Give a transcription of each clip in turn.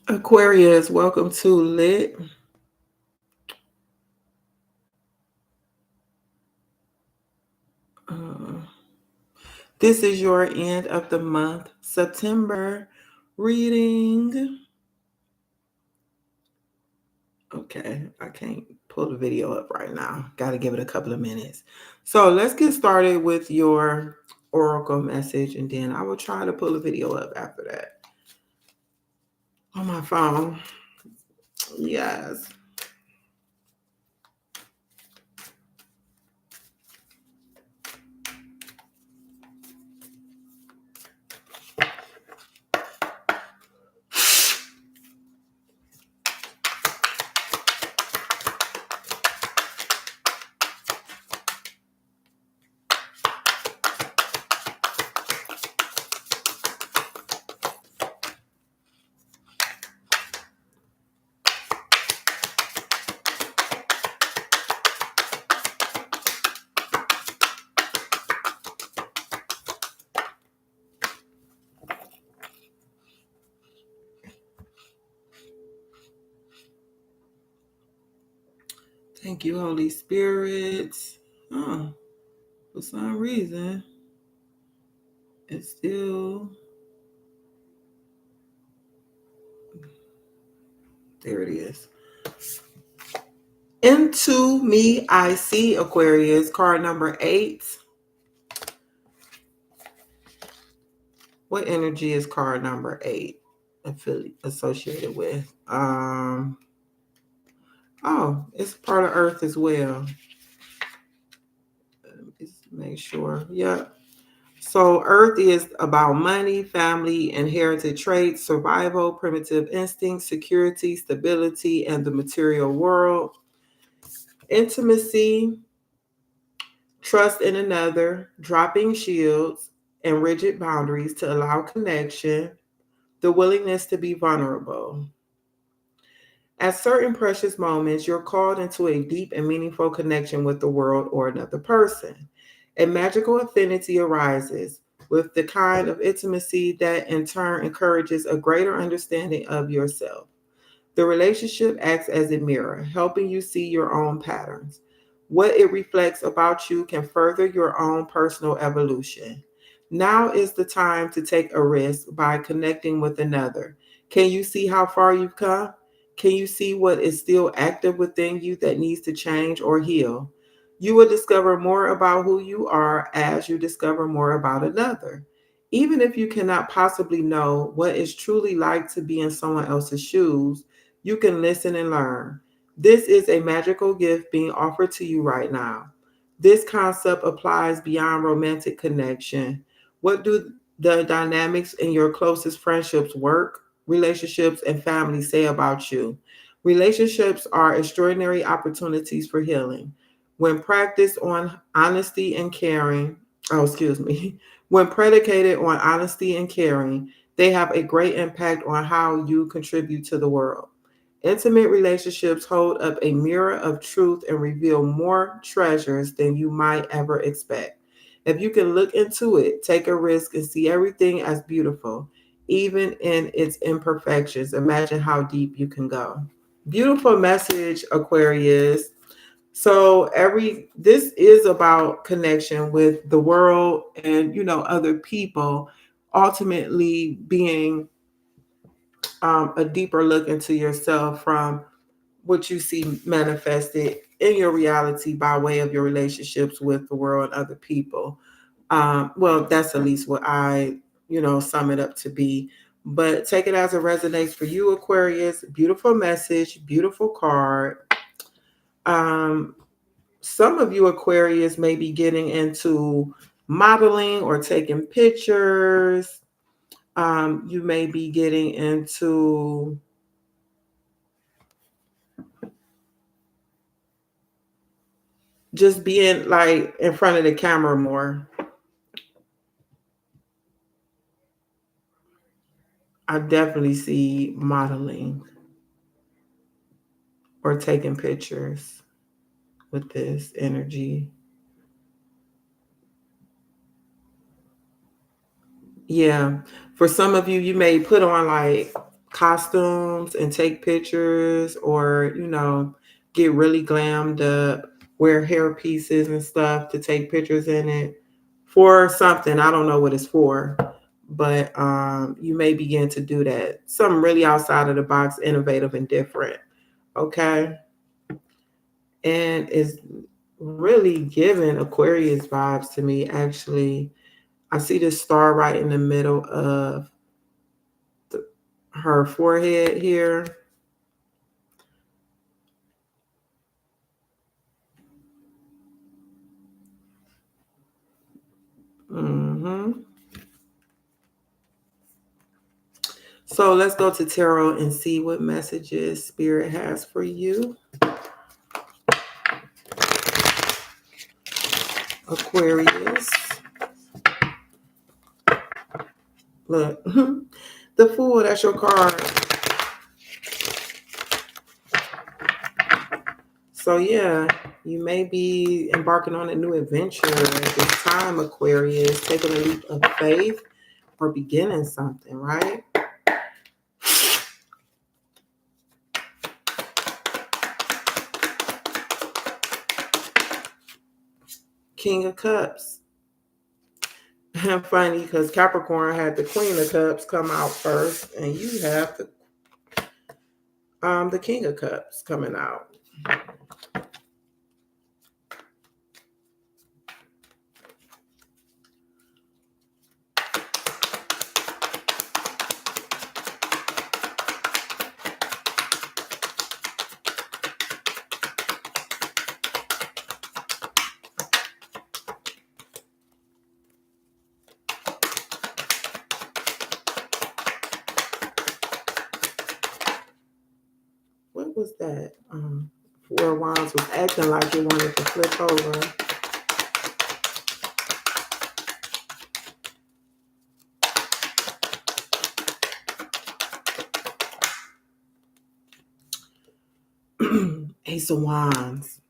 Aquarius, welcome to Lit. Uh, this is your end of the month, September reading. Okay, I can't pull the video up right now. Got to give it a couple of minutes. So let's get started with your oracle message, and then I will try to pull the video up after that on my phone. Yes. Thank you, Holy Spirit. Oh, for some reason, it's still there. It is. Into Me I See, Aquarius, card number 8. What energy is card number 8 associated with? Oh, it's part of Earth as well. Let's make sure. Yep. So Earth is about money, family, inherited traits, survival, primitive instincts, security, stability, and the material world. Intimacy, trust in another, dropping shields and rigid boundaries to allow connection, the willingness to be vulnerable. At certain precious moments, you're called into a deep and meaningful connection with the world or another person. A magical affinity arises with the kind of intimacy that in turn encourages a greater understanding of yourself. The relationship acts as a mirror, helping you see your own patterns. What it reflects about you can further your own personal evolution. Now is the time to take a risk by connecting with another. Can you see how far you've come? Can you see what is still active within you that needs to change or heal? You will discover more about who you are as you discover more about another. Even if you cannot possibly know what it's truly like to be in someone else's shoes, you can listen and learn. This is a magical gift being offered to you right now. This concept applies beyond romantic connection. What do the dynamics in your closest friendships, work, relationships, and family say about you? Relationships are extraordinary opportunities for healing. When practiced on honesty and caring, oh, excuse me, when predicated on honesty and caring, they have a great impact on how you contribute to the world. Intimate relationships hold up a mirror of truth and reveal more treasures than you might ever expect. If you can look into it, take a risk, and see everything as beautiful, even in its imperfections, imagine how deep you can go. Beautiful message, Aquarius. So this is about connection with the world and other people, ultimately being a deeper look into yourself from what you see manifested in your reality by way of your relationships with the world and other people. Well, that's at least what I, sum it up to be. But take it as it resonates for you, Aquarius. Beautiful message, beautiful card. Um, some of you Aquarius may be getting into modeling or taking pictures. You may be getting into just being like in front of the camera more. I definitely see modeling or taking pictures with this energy. Yeah. For some of you, you may put on like costumes and take pictures, or get really glammed up, wear hair pieces and stuff to take pictures in it for something. I don't know what it's for, but you may begin to do that. Something really outside of the box, innovative and different. Okay. And it's really giving Aquarius vibes to me, actually. I see this star right in the middle of the, her forehead here. hmm So let's go to tarot and see what messages Spirit has for you, Aquarius. Look, the Fool, that's your card. So yeah, you may be embarking on a new adventure at this time, Aquarius, taking a leap of faith or beginning something, right? King of Cups. Funny because Capricorn had the Queen of Cups come out first, and you have the King of Cups coming out. What was that? Four of Wands was acting like it wanted to flip over. Ace of Wands.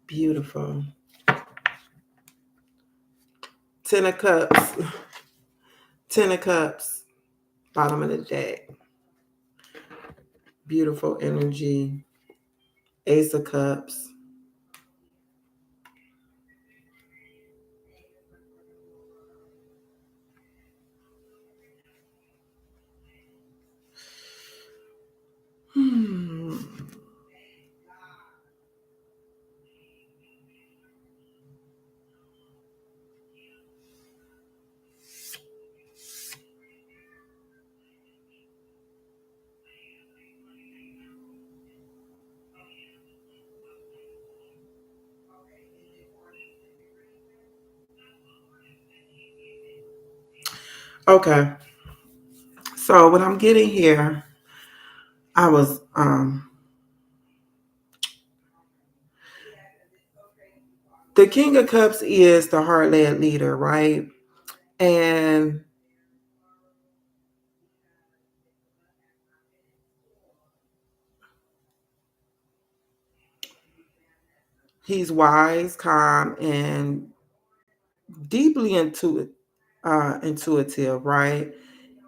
Beautiful. Ten of Cups. Ten of Cups. Bottom of the deck. Beautiful energy. Ace of Cups. Hmm. Okay. So what I'm getting here, I was the King of Cups is the heart-led leader, right? And he's wise, calm, and deeply intuitive, right?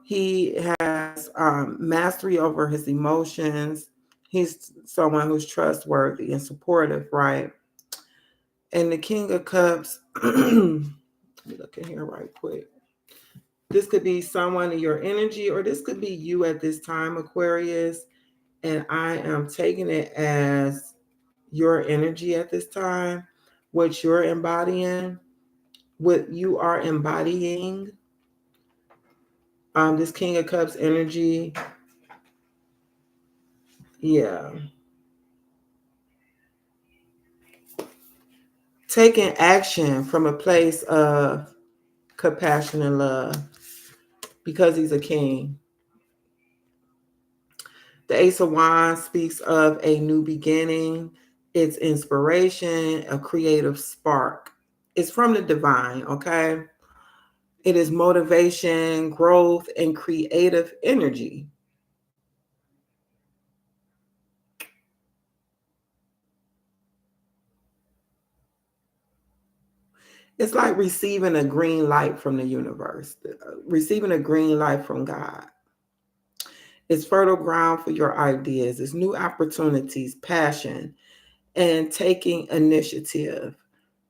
He has mastery over his emotions. He's someone who's trustworthy and supportive, right? And the King of Cups, let me look in here right quick. This could be someone in your energy, or this could be you at this time, Aquarius. And I am taking it as your energy at this time, what you're embodying, what you are embodying. This King of Cups energy, yeah, taking action from a place of compassion and love because he's a king. The Ace of Wands speaks of a new beginning. It's inspiration, a creative spark. It's from the divine, okay? It is motivation, growth, and creative energy. It's like receiving a green light from the universe, receiving a green light from God. It's fertile ground for your ideas. It's new opportunities, passion, and taking initiative.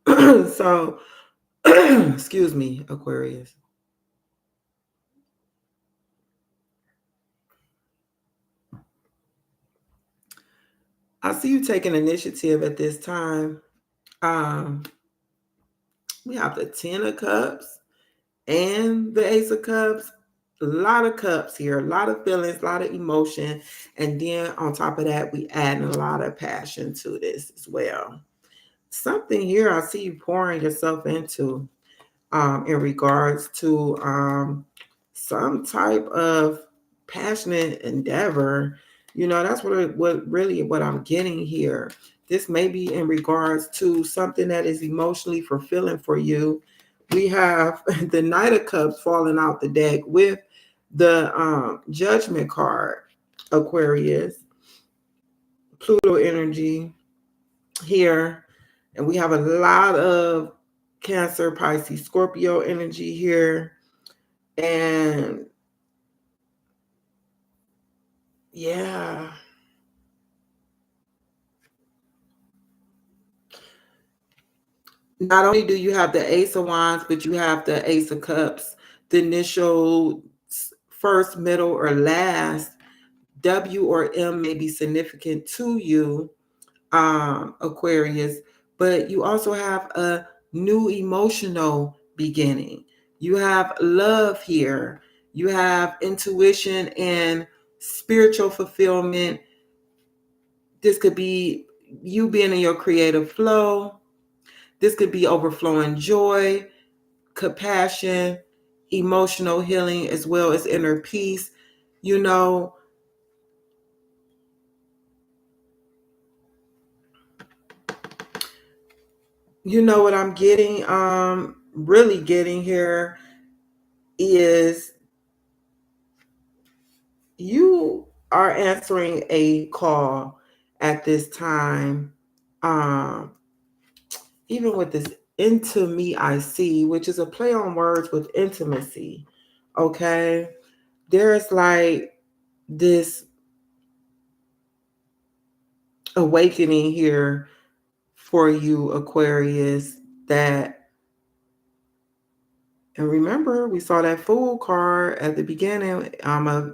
So, excuse me, Aquarius. I see you taking initiative at this time. Um, we have the Ten of Cups and the Ace of Cups. A lot of cups here, a lot of feelings, a lot of emotion. And then on top of that, we add a lot of passion to this as well. Something here I see you pouring yourself into in regards to some type of passionate endeavor. That's what I'm getting here. This may be in regards to something that is emotionally fulfilling for you. We have the Knight of Cups falling out the deck with the Judgment card, Aquarius, Pluto energy here, and we have a lot of Cancer, Pisces, Scorpio energy here. And yeah, not only do you have the Ace of Wands, but you have the Ace of Cups, the initial first, middle, or last. W or M may be significant to you, Aquarius, but you also have a new emotional beginning. You have love here. You have intuition and spiritual fulfillment. This could be you being in your creative flow. This could be overflowing joy, compassion, emotional healing, as well as inner peace. You know, what I'm getting, really getting here is you are answering a call at this time. Um, Even with this into me I see, which is a play on words with intimacy. Okay. There's like this awakening here for you, Aquarius, that, and remember, we saw that Fool card at the beginning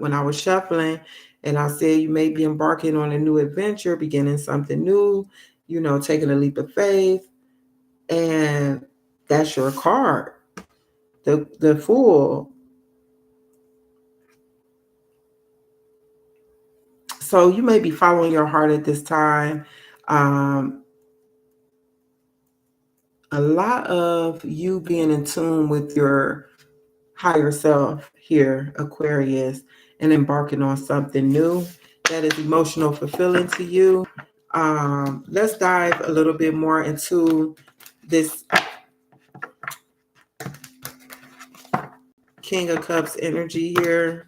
when I was shuffling, and I said you may be embarking on a new adventure, beginning something new, taking a leap of faith, and that's your card, the Fool. So you may be following your heart at this time. Um, a lot of you being in tune with your higher self here, Aquarius, and embarking on something new that is emotional fulfilling to you. Let's dive a little bit more into this King of Cups energy here.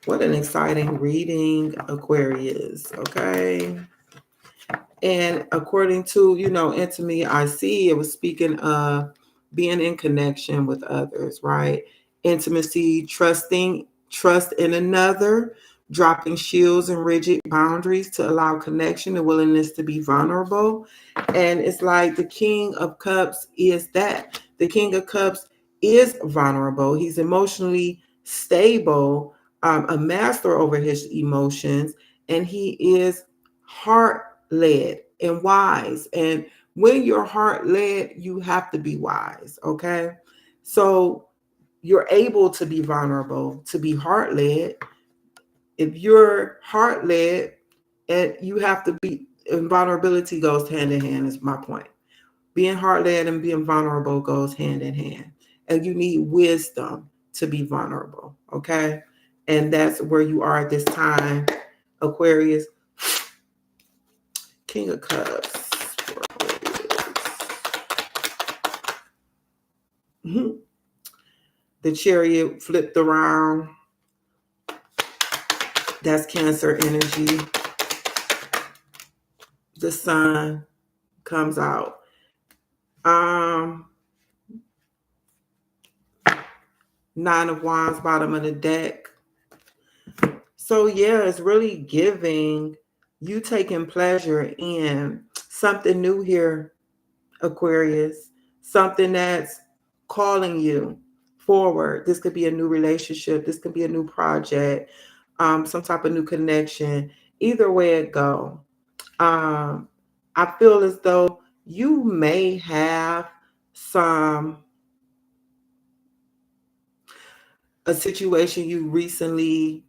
What an exciting reading, Aquarius. Okay. And according to, into me, I see it was speaking of being in connection with others, right? Intimacy, trust in another, dropping shields and rigid boundaries to allow connection and willingness to be vulnerable. And it's like the King of Cups is that. The King of Cups is vulnerable. He's emotionally stable, a master over his emotions, and he is heart led and wise. And when you're heart led, you have to be wise. Okay. So you're able to be vulnerable, to be heart led. If you're heart led, and you have to be, and vulnerability goes hand in hand, is my point. Being heart led and being vulnerable goes hand in hand. And you need wisdom to be vulnerable. Okay. And that's where you are at this time, Aquarius. King of Cups. The Chariot flipped around. That's Cancer energy. The Sun comes out. Um, Nine of Wands, bottom of the deck. So yeah, it's really giving you taking pleasure in something new here, Aquarius. Something that's calling you forward. This could be a new relationship. This could be a new project, some type of new connection. Either way it go, um, I feel as though you may have some a situation you recently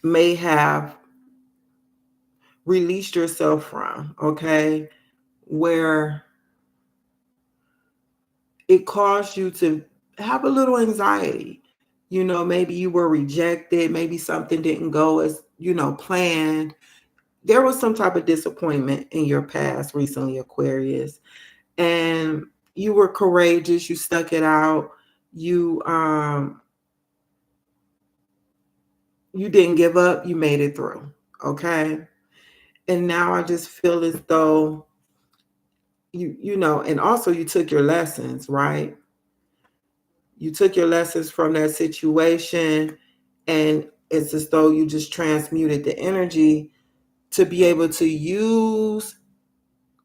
may have released yourself from, okay, where it caused you to have a little anxiety. You know, maybe you were rejected, maybe something didn't go as, planned. There was some type of disappointment in your past recently, Aquarius, and you were courageous, you stuck it out. You didn't give up, you made it through, okay? And now I just feel as though and also you took your lessons, right? You took your lessons from that situation, and it's as though you just transmuted the energy to be able to use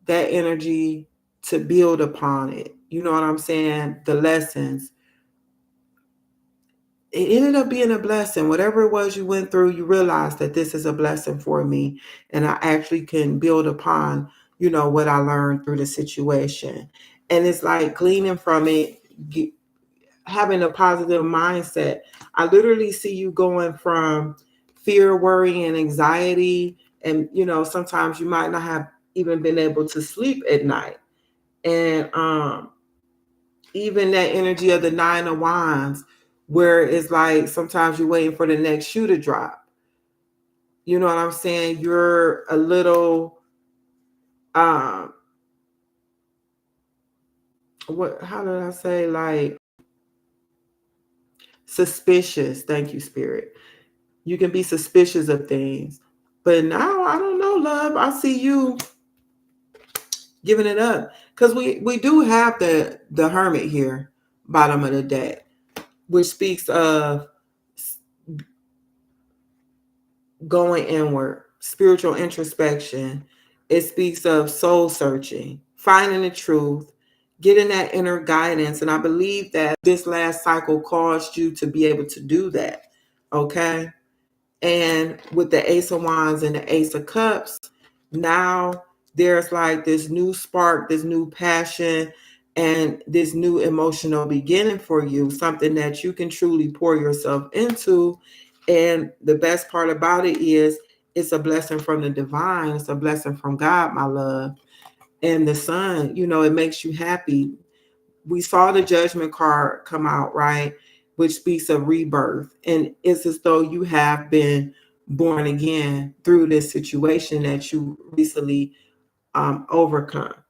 that energy to build upon it. You know what I'm saying? The lessons. It ended up being a blessing. Whatever it was you went through, you realized that this is a blessing for me. And I actually can build upon, what I learned through the situation. And it's like gleaning from it, having a positive mindset. I literally see you going from fear, worry, and anxiety. And, sometimes you might not have even been able to sleep at night. And even that energy of the Nine of Wands, where it's like sometimes you're waiting for the next shoe to drop. You know what I'm saying? You're a little, um, how did I say? Like suspicious. Thank you, Spirit. You can be suspicious of things. But now I don't know, love. I see you giving it up. Because we do have the Hermit here, bottom of the deck, which speaks of going inward, spiritual introspection. It speaks of soul searching, finding the truth, getting that inner guidance. And I believe that this last cycle caused you to be able to do that. Okay. And with the Ace of Wands and the Ace of Cups, now there's like this new spark, this new passion, and this new emotional beginning for you, something that you can truly pour yourself into. And the best part about it is it's a blessing from the divine, it's a blessing from God, my love. And the sun, it makes you happy. We saw the judgment card come out, right? Which speaks of rebirth. And it's as though you have been born again through this situation that you recently overcame.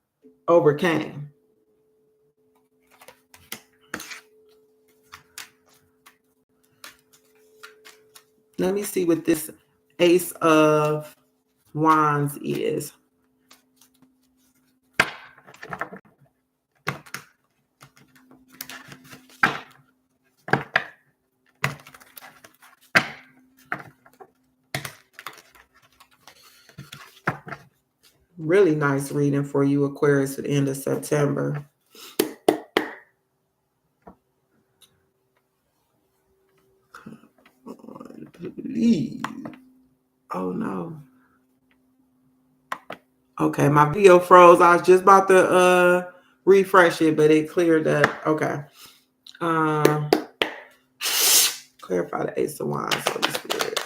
Let me see what this Ace of Wands is. Really nice reading for you, Aquarius, at the end of September. Come on, please. Oh no. Okay, my video froze. I was just about to refresh it, but it cleared up. Okay. Um, clarify the Ace of Wands, Holy Spirit.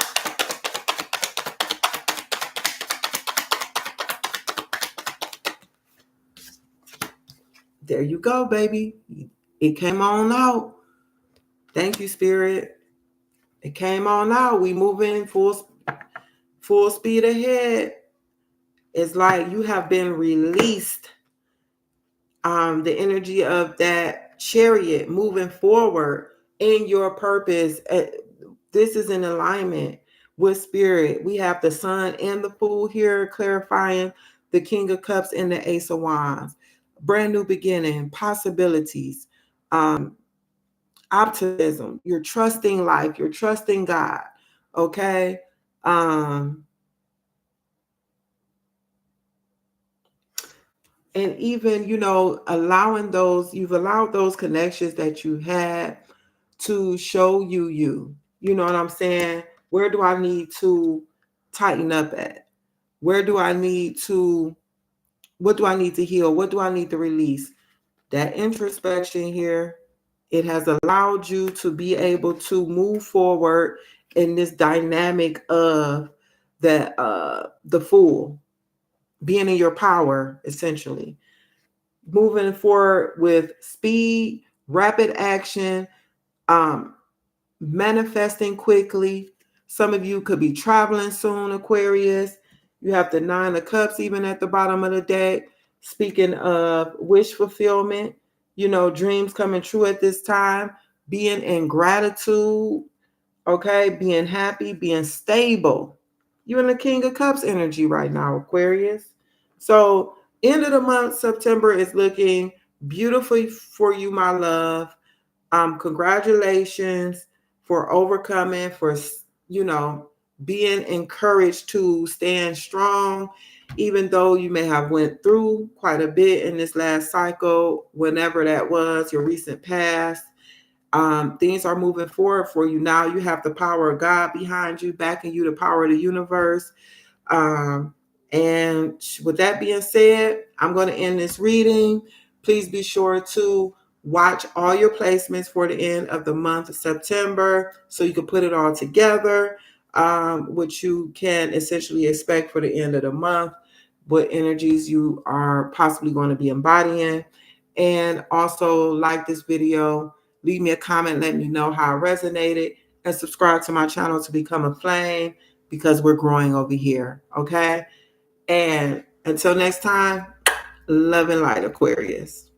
There you go, baby. It came on out. Thank you, Spirit. It came on out. We moving full speed ahead. It's like you have been released. The energy of that chariot moving forward in your purpose. This is in alignment with spirit. We have the sun and the fool here clarifying the King of Cups and the Ace of Wands. Brand new beginning, possibilities, um, optimism. You're trusting life. You're trusting God. Okay. Um, and even, allowing you've allowed those connections that you had to show you. You know what I'm saying? Where do I need to tighten up at? Where do I need to, what do I need to heal? What do I need to release? That introspection here, it has allowed you to be able to move forward in this dynamic of the Fool, being in your power, essentially. Moving forward with speed, rapid action, um, manifesting quickly. Some of you could be traveling soon, Aquarius. You have the Nine of Cups even at the bottom of the deck. Speaking of wish fulfillment, dreams coming true at this time, being in gratitude, okay, being happy, being stable. You're in the King of Cups energy right now, Aquarius. So, end of the month, September is looking beautifully for you, my love. Congratulations for overcoming, for you know being encouraged to stand strong, even though you may have went through quite a bit in this last cycle, whenever that was, your recent past. Things are moving forward for you now. You have the power of God behind you, backing you, the power of the universe. um, and with that being said, I'm going to end this reading. Please be sure to watch all your placements for the end of the month of September so you can put it all together, which you can essentially expect for the end of the month, what energies you are possibly going to be embodying. And also, like this video, leave me a comment, let me know how it resonated, and subscribe to my channel to become a flame, because we're growing over here. Okay. And until next time, love and light, Aquarius.